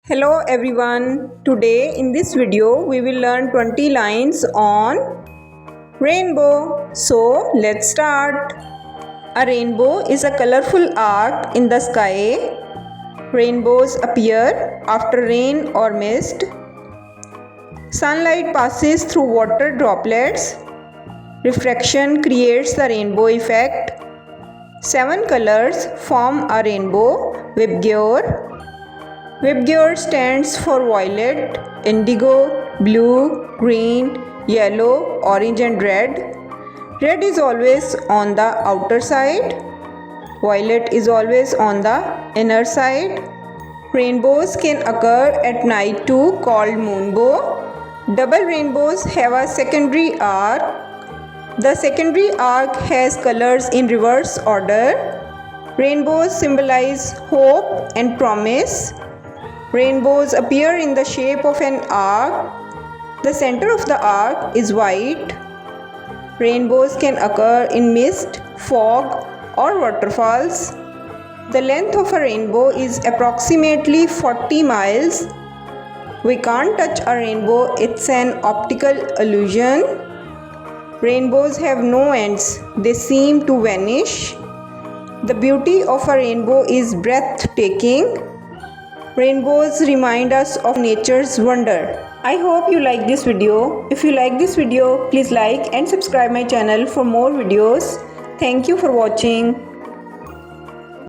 Hello everyone. Today in this video we will learn 20 lines on rainbow. So let's start. A rainbow is a colorful arc in the sky. Rainbows appear after rain or mist. Sunlight passes through water droplets. Refraction creates the rainbow effect. 7 colors form a rainbow. Vibgyor. Vibgyor stands for violet, indigo, blue, green, yellow, orange and red. Red is always on the outer side. Violet is always on the inner side. Rainbows can occur at night too, called moonbow. Double rainbows have a secondary arc. The secondary arc has colors in reverse order. Rainbows symbolize hope and promise. Rainbows appear in the shape of an arc. The center of the arc is white. Rainbows can occur in mist, fog, or waterfalls. The length of a rainbow is approximately 40 miles. We can't touch a rainbow, it's an optical illusion. Rainbows have no ends, they seem to vanish. The beauty of a rainbow is breathtaking. Rainbows remind us of nature's wonder. I hope you like this video. If you like this video, please like and subscribe my channel for more videos. Thank you for watching.